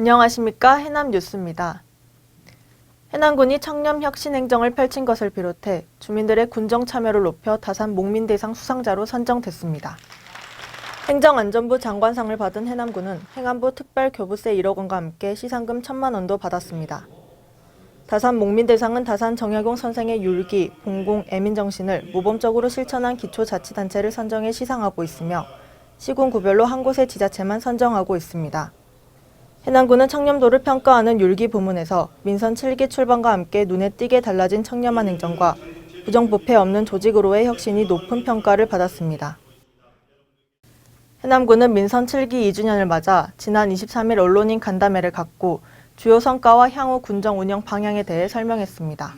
안녕하십니까. 해남뉴스입니다. 해남군이 청렴혁신행정을 펼친 것을 비롯해 주민들의 군정 참여를 높여 다산 목민대상 수상자로 선정됐습니다. 행정안전부 장관상을 받은 해남군은 행안부 특별교부세 1억 원과 함께 시상금 1,000만 원도 받았습니다. 다산 목민대상은 다산 정약용 선생의 율기, 봉공, 애민정신을 모범적으로 실천한 기초자치단체를 선정해 시상하고 있으며 시군구별로 한 곳의 지자체만 선정하고 있습니다. 해남군은 청렴도를 평가하는 율기 부문에서 민선 7기 출범과 함께 눈에 띄게 달라진 청렴한 행정과 부정부패 없는 조직으로의 혁신이 높은 평가를 받았습니다. 해남군은 민선 7기 2주년을 맞아 지난 23일 언론인 간담회를 갖고 주요 성과와 향후 군정 운영 방향에 대해 설명했습니다.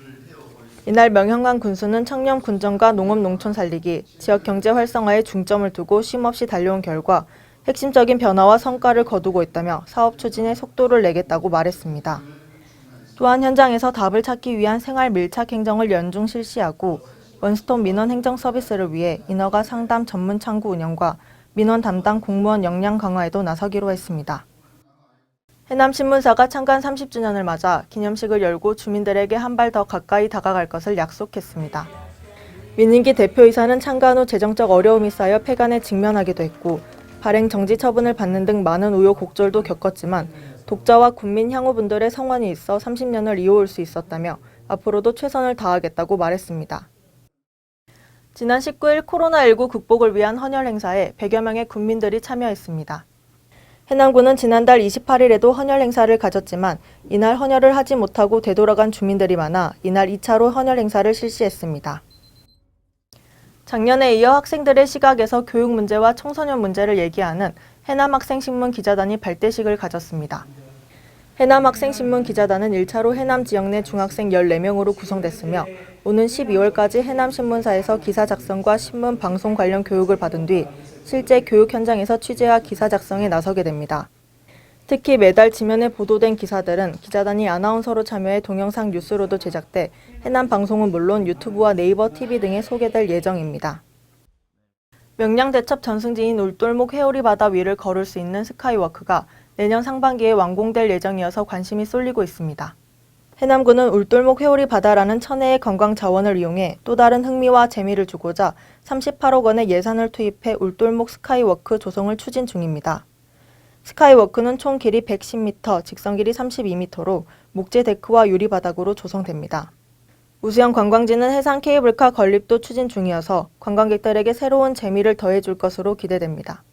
이날 명형관 군수는 청렴 군정과 농업 농촌 살리기, 지역 경제 활성화에 중점을 두고 쉼없이 달려온 결과 핵심적인 변화와 성과를 거두고 있다며 사업 추진에 속도를 내겠다고 말했습니다. 또한 현장에서 답을 찾기 위한 생활 밀착 행정을 연중 실시하고 원스톱 민원 행정 서비스를 위해 인허가 상담 전문 창구 운영과 민원 담당 공무원 역량 강화에도 나서기로 했습니다. 해남신문사가 창간 30주년을 맞아 기념식을 열고 주민들에게 한 발 더 가까이 다가갈 것을 약속했습니다. 민인기 대표이사는 창간 후 재정적 어려움이 쌓여 폐간에 직면하기도 했고 발행 정지 처분을 받는 등 많은 우여곡절도 겪었지만 독자와 군민 향후분들의 성원이 있어 30년을 이어올 수 있었다며 앞으로도 최선을 다하겠다고 말했습니다. 지난 19일 코로나19 극복을 위한 헌혈 행사에 100여 명의 군민들이 참여했습니다. 해남군은 지난달 28일에도 헌혈 행사를 가졌지만 이날 헌혈을 하지 못하고 되돌아간 주민들이 많아 이날 2차로 헌혈 행사를 실시했습니다. 작년에 이어 학생들의 시각에서 교육 문제와 청소년 문제를 얘기하는 해남학생신문 기자단이 발대식을 가졌습니다. 해남학생신문 기자단은 1차로 해남 지역 내 중학생 14명으로 구성됐으며 오는 12월까지 해남신문사에서 기사 작성과 신문 방송 관련 교육을 받은 뒤 실제 교육 현장에서 취재와 기사 작성에 나서게 됩니다. 특히 매달 지면에 보도된 기사들은 기자단이 아나운서로 참여해 동영상 뉴스로도 제작돼 해남 방송은 물론 유튜브와 네이버 TV 등에 소개될 예정입니다. 명량대첩 전승지인 울돌목 회오리 바다 위를 걸을 수 있는 스카이워크가 내년 상반기에 완공될 예정이어서 관심이 쏠리고 있습니다. 해남군은 울돌목 회오리 바다라는 천혜의 관광 자원을 이용해 또 다른 흥미와 재미를 주고자 38억 원의 예산을 투입해 울돌목 스카이워크 조성을 추진 중입니다. 스카이워크는 총 길이 110m, 직선 길이 32m로 목재 데크와 유리 바닥으로 조성됩니다. 우수형 관광지는 해상 케이블카 건립도 추진 중이어서 관광객들에게 새로운 재미를 더해줄 것으로 기대됩니다.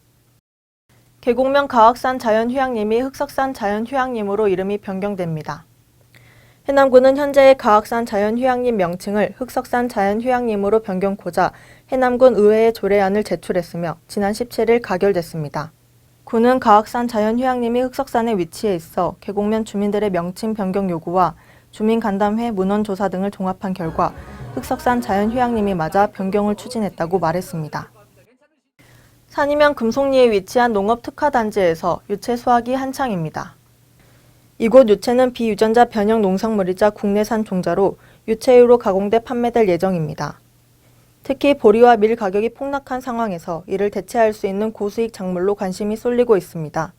계곡면 가악산 자연휴양림이 흑석산 자연휴양림으로 이름이 변경됩니다. 해남군은 현재의 가악산 자연휴양림 명칭을 흑석산 자연휴양림으로 변경코자 해남군 의회에 조례안을 제출했으며 지난 17일 가결됐습니다. 군은 가악산 자연휴양림이 흑석산에 위치해 있어 계곡면 주민들의 명칭 변경 요구와 주민간담회 문헌조사 등을 종합한 결과 흑석산 자연휴양림이 맞아 변경을 추진했다고 말했습니다. 산이면 금속리에 위치한 농업특화단지에서 유채 수확이 한창입니다. 이곳 유채는 비유전자 변형 농산물이자 국내산 종자로 유채유로 가공돼 판매될 예정입니다. 특히 보리와 밀 가격이 폭락한 상황에서 이를 대체할 수 있는 고수익 작물로 관심이 쏠리고 있습니다.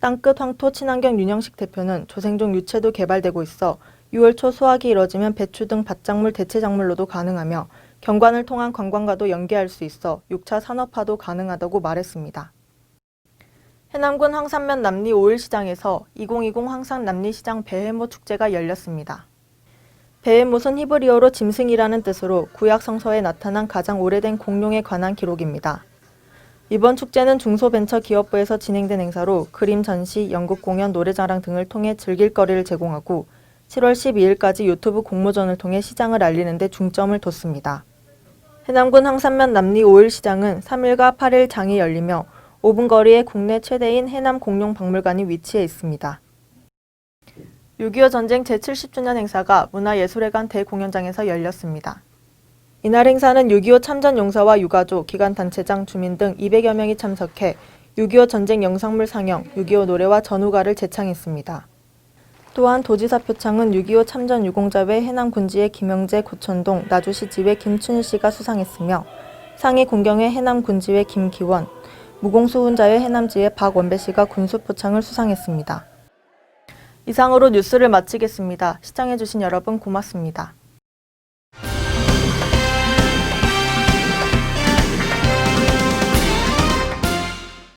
땅끝 황토 친환경 윤영식 대표는 조생종 유채도 개발되고 있어 6월 초 수확이 이뤄지면 배추 등 밭작물 대체 작물로도 가능하며 경관을 통한 관광과도 연계할 수 있어 6차 산업화도 가능하다고 말했습니다. 해남군 황산면 남리 5일 시장에서 2020 황산 남리시장 배해모 축제가 열렸습니다. 배해못은 히브리어로 짐승이라는 뜻으로 구약 성서에 나타난 가장 오래된 공룡에 관한 기록입니다. 이번 축제는 중소벤처기업부에서 진행된 행사로 그림 전시, 연극 공연, 노래자랑 등을 통해 즐길 거리를 제공하고 7월 12일까지 유튜브 공모전을 통해 시장을 알리는 데 중점을 뒀습니다. 해남군 황산면 남리 5일 시장은 3일과 8일 장이 열리며 5분 거리에 국내 최대인 해남공룡박물관이 위치해 있습니다. 6.25 전쟁 제70주년 행사가 문화예술회관 대공연장에서 열렸습니다. 이날 행사는 6.25 참전 용사와 유가족, 기관단체장, 주민 등 200여 명이 참석해 6.25 전쟁 영상물 상영, 6.25 노래와 전우가를 제창했습니다. 또한 도지사 표창은 6.25 참전 유공자회 해남군지회 김영재, 고천동, 나주시 지회 김춘희 씨가 수상했으며 상위 공경회 해남군지회 김기원, 무공수훈자회 해남지회 박원배 씨가 군수 표창을 수상했습니다. 이상으로 뉴스를 마치겠습니다. 시청해주신 여러분 고맙습니다.